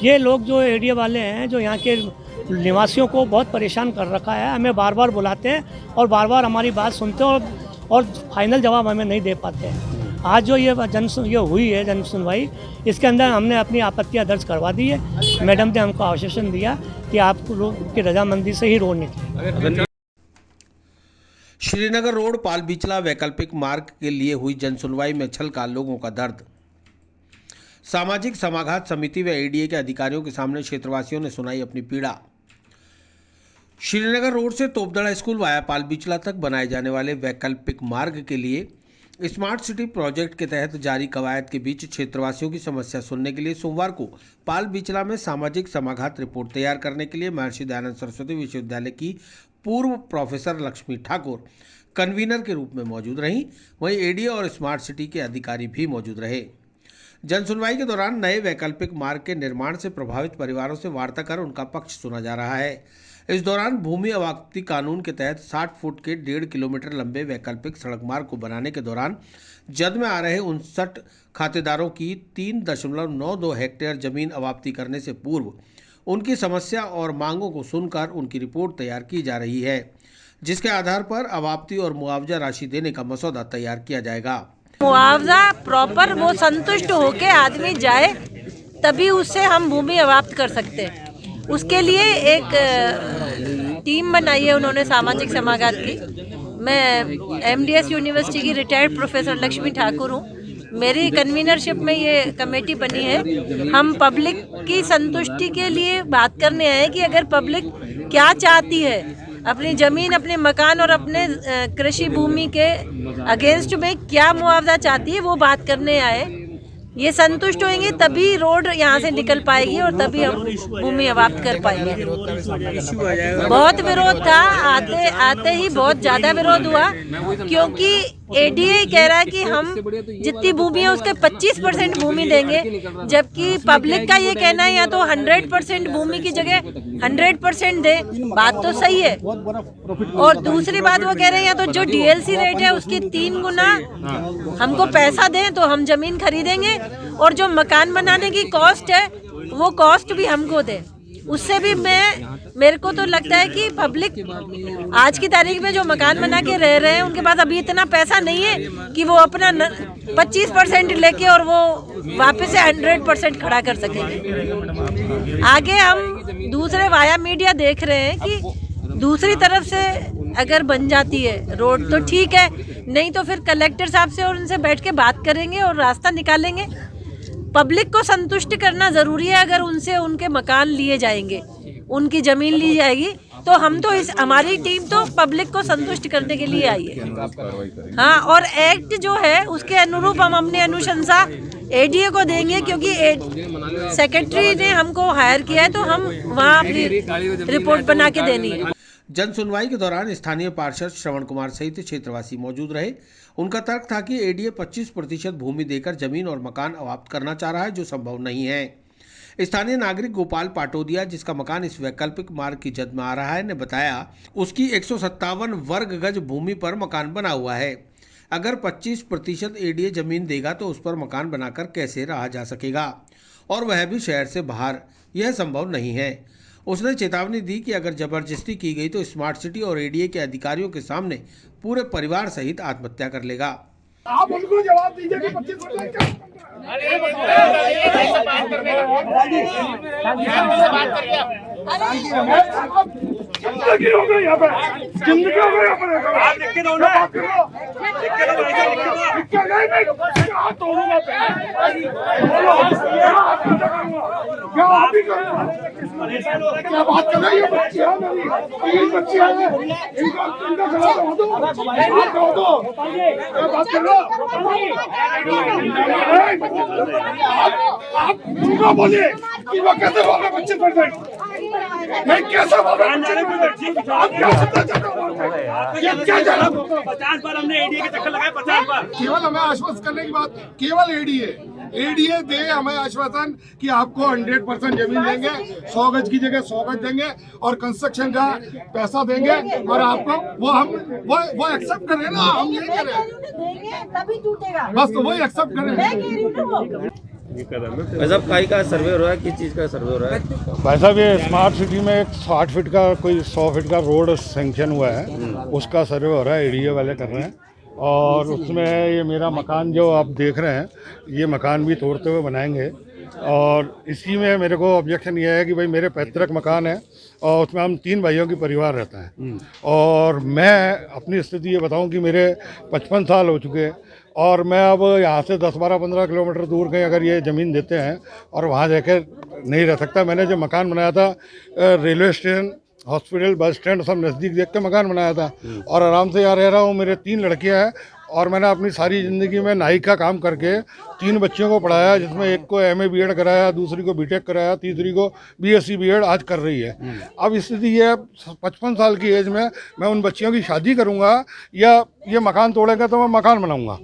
ये लोग जो एरिया वाले हैं, जो यहाँ के निवासियों को बहुत परेशान कर रखा है। हमें बार बार बुलाते हैं और बार बार हमारी बात सुनते हैं और फाइनल जवाब हमें नहीं दे पाते हैं। आज जो ये हुई है जन सुनवाई, इसके अंदर हमने अपनी आपत्तियां दर्ज करवा दी है। मैडम ने हमको आश्वासन दिया कि आप लोग की रजामंदी से ही रोड निकले। श्रीनगर रोड पाल बिचला वैकल्पिक मार्ग के लिए हुई जनसुनवाई में छलका लोगों का दर्द। सामाजिक समाघात समिति व एडीए के अधिकारियों के सामने क्षेत्रवासियों ने सुनाई अपनी पीड़ा। श्रीनगर रोड से तोपदड़ा स्कूल वाया पाल बिचला तक बनाए जाने वाले वैकल्पिक मार्ग के लिए स्मार्ट सिटी प्रोजेक्ट के तहत जारी कवायद के बीच क्षेत्रवासियों की समस्या सुनने के लिए सोमवार को पाल बिचला में सामाजिक समाघात रिपोर्ट तैयार करने के लिए महर्षि दयानंद सरस्वती विश्वविद्यालय की पूर्व प्रोफेसर लक्ष्मी ठाकुर कन्वीनर के रूप में मौजूद रहीं। वहीं एडीए और स्मार्ट सिटी के अधिकारी भी मौजूद रहे। जनसुनवाई के दौरान नए वैकल्पिक मार्ग के निर्माण से प्रभावित परिवारों से वार्ता कर उनका पक्ष सुना जा रहा है। इस दौरान भूमि अवाप्ति कानून के तहत 60 फुट के 1.5 किलोमीटर लंबे वैकल्पिक सड़क मार्ग को बनाने के दौरान जद में आ रहे 59 खातेदारों की 3.92 हेक्टेयर जमीन अवाप्ति करने से पूर्व उनकी समस्या और मांगों को सुनकर उनकी रिपोर्ट तैयार की जा रही है, जिसके आधार पर अवाप्ति और मुआवजा राशि देने का मसौदा तैयार किया जाएगा। मुआवजा प्रॉपर वो संतुष्ट होके आदमी जाए तभी उससे हम भूमि अवाप्त कर सकते हैं। उसके लिए एक टीम बनाई है उन्होंने सामाजिक समाघात की। मैं एमडीएस यूनिवर्सिटी की रिटायर्ड प्रोफेसर लक्ष्मी ठाकुर हूँ। मेरी कन्वीनरशिप में ये कमेटी बनी है। हम पब्लिक की संतुष्टि के लिए बात करने आए कि अगर पब्लिक क्या चाहती है, अपनी ज़मीन, अपने मकान और अपने कृषि भूमि के अगेंस्ट में क्या मुआवजा चाहती है, वो बात करने आए। ये संतुष्ट होंगे तभी रोड यहाँ से निकल पाएगी और तभी हम भूमि अवाप्त कर पाएंगे। बहुत विरोध था, आते आते ही बहुत ज़्यादा विरोध हुआ, क्योंकि एडीए कह रहा है कि हम जितनी भूमि है उसके 25% भूमि देंगे, जबकि पब्लिक का ये कहना है या तो 100% भूमि की जगह 100% दे। बात तो सही है। और दूसरी बात वो कह रहे हैं या तो जो डीएलसी रेट है उसकी 3 गुना हमको पैसा दें तो हम जमीन खरीदेंगे, और जो मकान बनाने की कॉस्ट है वो कॉस्ट भी हमको दें। उससे भी मेरे को तो लगता है कि पब्लिक आज की तारीख में जो मकान बना के रह रहे हैं उनके पास अभी इतना पैसा नहीं है कि वो अपना 25% लेके और वो वापस से 100% खड़ा कर सकेंगे। आगे हम दूसरे वाया मीडिया देख रहे हैं कि दूसरी तरफ से अगर बन जाती है रोड तो ठीक है, नहीं तो फिर कलेक्टर साहब से और उनसे बैठ के बात करेंगे और रास्ता निकालेंगे। पब्लिक को संतुष्ट करना ज़रूरी है। अगर उनसे उनके मकान लिए जाएंगे, उनकी ज़मीन ली जाएगी, तो हम तो हमारी टीम तो पब्लिक को संतुष्ट करने के लिए आई है। हाँ, और एक्ट जो है उसके अनुरूप हम अपनी अनुशंसा एडीए को देंगे, क्योंकि सेक्रेटरी ने हमको हायर किया है, तो हम वहाँ अपनी रिपोर्ट बना के देनी है। जन सुनवाई के दौरान स्थानीय पार्षद श्रवण कुमार सहित क्षेत्रवासी मौजूद रहे। उनका तर्क था कि एडीए 25% भूमि देकर जमीन और मकान अवाप्त करना चाह रहा है, जो संभव नहीं है। स्थानीय नागरिक गोपाल पाटोदिया, जिसका मकान इस वैकल्पिक मार्ग की जद में आ रहा है, ने बताया उसकी 157 वर्ग गज भूमि पर मकान बना हुआ है। अगर 25% एडीए जमीन देगा तो उस पर मकान बनाकर कैसे रहा जा सकेगा, और वह भी शहर से बाहर। यह संभव नहीं है। उसने चेतावनी दी कि अगर जबरदस्ती की गई तो स्मार्ट सिटी और एडीए के अधिकारियों के सामने पूरे परिवार सहित आत्महत्या कर लेगा। आप उनको जवाब दीजिए कि 25% जिंदगी हो गई यहाँ पे, जिंदगी हो गई यहाँ पर। आप लिख के दो ना, लिख के दो, लिख के नहीं, हाथ तोड़ूंगा पे, क्या आप ही करूँगा, क्या बात कर रही है? बच्ची है मेरी, 3 बच्ची है, इनका खिला दो, हाथ धो दो, क्या बात कर रहे आप झूठा बोलिए कि वो कैसे बोल रहे 25%? मैं कैसे बोल रहा हूँ? आप क्या समझते हो? क्या जाना? 50 बार हमने एडीए के चक्कर लगाए, 50 बार। केवल हमें आश्वस्त करने की बात, केवल एडीए दे हमें आश्वासन कि आपको 100% जमीन देंगे, 100 गज की जगह 100 गज देंगे और कंस्ट्रक्शन का पैसा देंगे, और आपको वो एक्सेप्ट करें ना, हम यही करें, तभी टूटेगा। बस तो वही एक्सेप्ट करें। भाई साहब काई का सर्वे हो रहा है, किस चीज़ का सर्वे हो रहा है? भाई साहब ये स्मार्ट सिटी में एक 60 फीट का कोई 100 फीट का रोड सेंक्शन हुआ है, उसका सर्वे हो रहा है, एडीए वाले कर रहे हैं। और उसमें ये मेरा मकान जो आप देख रहे हैं, ये मकान भी तोड़ते हुए बनाएंगे। और इसी में मेरे को ऑब्जेक्शन ये है कि भाई मेरे पैतृक मकान है और उसमें हम 3 भाइयों की परिवार रहता है। और मैं अपनी स्थिति ये बताऊं कि मेरे 55 साल हो चुके हैं और मैं अब यहाँ से 10, 12, 15 किलोमीटर दूर कहीं अगर ये ज़मीन देते हैं और वहाँ जाकर नहीं रह सकता। मैंने जो मकान बनाया था railway station, hospital, bus stand सब नज़दीक देख के मकान बनाया था और आराम से यहाँ रह रहा हूँ। मेरे 3 लड़कियाँ हैं और मैंने अपनी सारी ज़िंदगी में नाई का काम करके 3 बच्चियों को पढ़ाया, जिसमें एक को MA BEd कराया, दूसरी को BTech कराया, तीसरी को BSc BEd आज कर रही है। अब स्थिति ये है 55 साल की एज में मैं उन बच्चियों की शादी करूँगा या ये मकान तोड़ेंगे तो मैं मकान बनाऊँगा।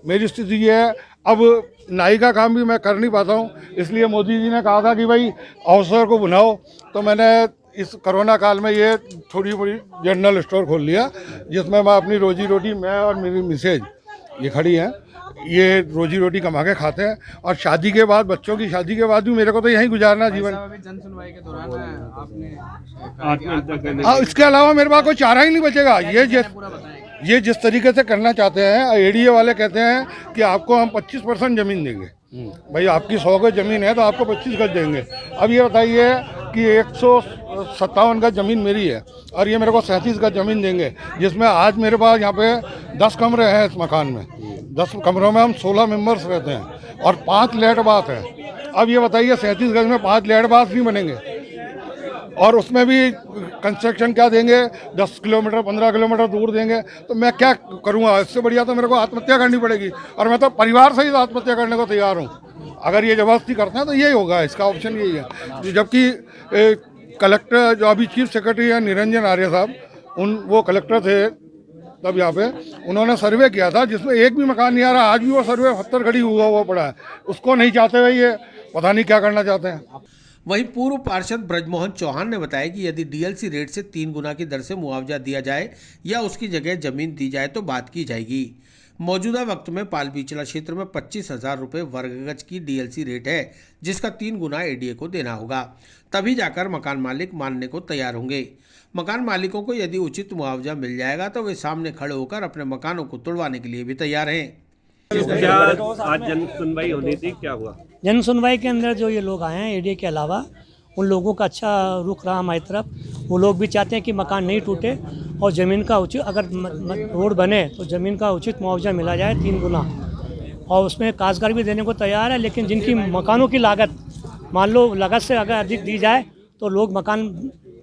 मेरी स्थिति ये है। अब नाई का काम भी मैं कर नहीं पाता हूँ, इसलिए मोदी जी ने कहा था कि भाई अवसर को बनाओ, तो मैंने इस कोरोना काल में ये थोड़ी बड़ी जनरल स्टोर खोल लिया, जिसमें मैं अपनी रोजी रोटी, मैं और मेरी मिसेज ये खड़ी हैं, ये रोजी रोटी कमा के खाते हैं। और शादी के बाद, बच्चों की शादी के बाद भी मेरे को तो यहीं गुजारना है जीवन। जन सुनवाई के दौरान आपने हाँ, इसके अलावा मेरे पास कोई चारा ही नहीं बचेगा। ये जिस तरीके से करना चाहते हैं, एडीए वाले कहते हैं कि आपको हम 25% ज़मीन देंगे। भाई आपकी 100 गज ज़मीन है तो आपको 25 गज देंगे। अब ये बताइए कि 157 गज ज़मीन मेरी है और ये मेरे को 37 गज ज़मीन देंगे, जिसमें आज मेरे पास यहाँ पे 10 कमरे हैं इस मकान में। 10 कमरों में हम 16 मेंबर्स रहते हैं और 5 लेट बाथ है। अब ये बताइए 37 गज में 5 लेट बाथ नहीं बनेंगे और उसमें भी कंस्ट्रक्शन क्या देंगे, 10 किलोमीटर 15 किलोमीटर दूर देंगे, तो मैं क्या करूँगा? इससे बढ़िया तो मेरे को आत्महत्या करनी पड़ेगी और मैं तो परिवार सहित आत्महत्या करने को तैयार हूँ। अगर ये जबरदस्ती करते हैं तो यही होगा, इसका ऑप्शन यही है। जबकि कलेक्टर जो अभी चीफ सेक्रेटरी है निरंजन आर्य साहब, वो कलेक्टर थे तब यहाँ पे, उन्होंने सर्वे किया था जिसमें एक भी मकान नहीं आ रहा। आज भी वो सर्वे 70 घड़ी हुआ पड़ा है, उसको नहीं चाहते हुए ये पता नहीं क्या करना चाहते हैं। वहीं पूर्व पार्षद ब्रजमोहन चौहान ने बताया कि यदि डीएलसी रेट से 3 गुना की दर से मुआवजा दिया जाए या उसकी जगह जमीन दी जाए तो बात की जाएगी। मौजूदा वक्त में पाल बिचला क्षेत्र में 25,000 रुपये वर्ग गज की डीएलसी रेट है, जिसका 3 गुना एडीए को देना होगा, तभी जाकर मकान मालिक मानने को तैयार होंगे। मकान मालिकों को यदि उचित मुआवजा मिल जाएगा तो वे सामने खड़े होकर अपने मकानों को तुड़वाने के लिए भी तैयार हैं। क्या आज जन सुनवाई होनी थी, क्या हुआ? जन सुनवाई के अंदर जो ये लोग आए हैं एडीए के अलावा, उन लोगों का अच्छा रुख रहा हमारी तरफ। वो लोग भी चाहते हैं कि मकान नहीं टूटे और ज़मीन का उचित, अगर रोड बने तो ज़मीन का उचित मुआवजा मिला जाए 3 गुना, और उसमें काश्तकार भी देने को तैयार है। लेकिन जिनकी मकानों की लागत मान लो लागत से अगर अधिक दी जाए तो लोग मकान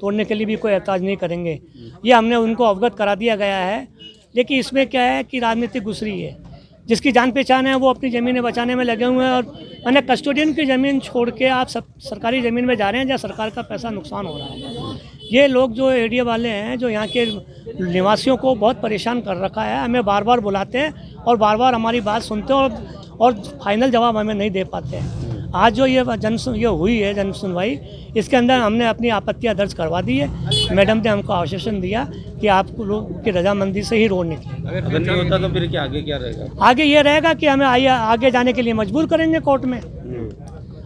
तोड़ने के लिए भी कोई एतराज़ नहीं करेंगे। ये हमने उनको अवगत करा दिया गया है। लेकिन इसमें क्या है कि राजनीति घुस रही है। जिसकी जान पहचान है वो अपनी ज़मीनें बचाने में लगे हुए हैं और मैंने कस्टोडियन की ज़मीन छोड़ के आप सब सरकारी ज़मीन में जा रहे हैं जहाँ सरकार का पैसा नुकसान हो रहा है। ये लोग जो एडीए वाले हैं जो यहाँ के निवासियों को बहुत परेशान कर रखा है, हमें बार बार बुलाते हैं और बार बार हमारी बात सुनते हैं और फाइनल जवाब हमें नहीं दे पाते हैं। आज जो ये हुई है जन सुनवाई, इसके अंदर हमने अपनी आपत्तियां दर्ज करवा दी है। मैडम ने हमको आश्वासन दिया कि आपको लोग की रजामंदी से ही रोड निकले। अगर नहीं होता तो फिर क्या आगे क्या रहेगा? आगे ये रहेगा कि हमें आगे जाने के लिए मजबूर करेंगे कोर्ट में।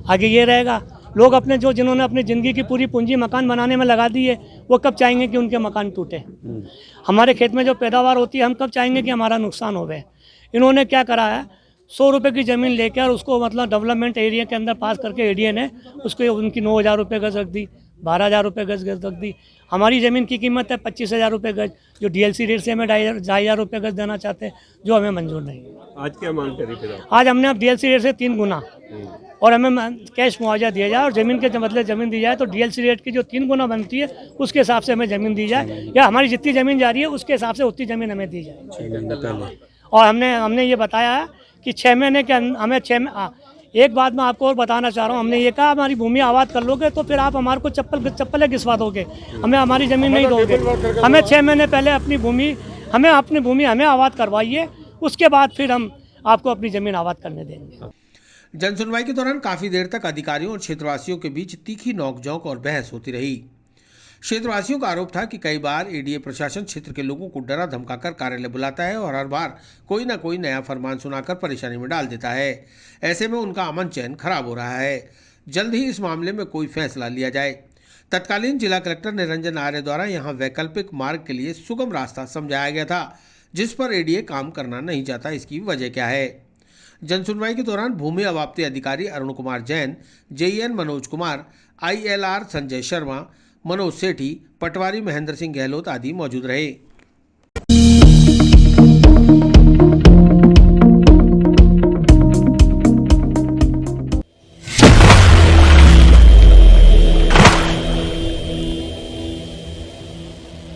आगे ये रहेगा, लोग अपने जिन्होंने अपनी ज़िंदगी की पूरी पूंजी मकान बनाने में लगा दी है, वो कब चाहेंगे कि उनके मकान टूटे? हमारे खेत में जो पैदावार होती है हम कब चाहेंगे कि हमारा नुकसान होवे? इन्होंने क्या करा है, 100 रुपये की ज़मीन लेकर उसको मतलब डेवलपमेंट एरिया के अंदर पास करके एडीए ने उसको उनकी 9,000 रुपये गज रख दी, 12,000 रुपये गज रख दी। हमारी ज़मीन की कीमत है 25,000 रुपये गज, जो डीएलसी रेट से हमें 2,500 रुपये गज देना चाहते हैं, जो हमें मंजूर नहीं है। आज क्या मांग करी फिर? आज हमने अब डीएलसी रेट से 3 गुना और हमें कैश मुआवजा दिया जाए और ज़मीन के बदले ज़मीन दी जाए, तो डीएलसी रेट की जो 3 गुना बनती है उसके हिसाब से हमें ज़मीन दी जाए, या हमारी जितनी ज़मीन जा रही है उसके हिसाब से उतनी ज़मीन हमें दी जाए। और हमने ये बताया है कि 6 महीने के हमें एक बात मैं आपको और बताना चाह रहा हूँ, हमने ये कहा हमारी भूमि आबाद कर लोगे तो फिर आप हमारे को चप्पलें घिसवा दोगे, हमें हमारी ज़मीन नहीं दोगे। हमें 6 महीने पहले अपनी भूमि हमें आबाद करवाइए, उसके बाद फिर हम आपको अपनी ज़मीन आबाद करने देंगे। जन सुनवाई के दौरान काफी देर तक अधिकारियों और क्षेत्रवासियों के बीच तीखी नोकझोंक और बहस होती रही। क्षेत्रवासियों का आरोप था कि कई बार एडीए प्रशासन क्षेत्र के लोगों को डरा धमकाकर कार्यालय बुलाता है और हर बार कोई ना कोई नया फरमान सुनाकर परेशानी में डाल देता है। ऐसे में उनका अमन चैन खराब हो रहा है। जल्द ही इस मामले में कोई फैसला लिया जाए। तत्कालीन जिला कलेक्टर निरंजन आर्य द्वारा यहां वैकल्पिक मार्ग के लिए सुगम रास्ता समझाया गया था, जिस पर एडीए काम करना नहीं चाहता। इसकी वजह क्या है? जनसुनवाई के दौरान भूमि अवाप्ति अधिकारी अरुण कुमार जैन, जेईएन मनोज कुमार, आईएलआर संजय शर्मा, मनोज सेठी, पटवारी महेंद्र सिंह गहलोत आदि मौजूद रहे।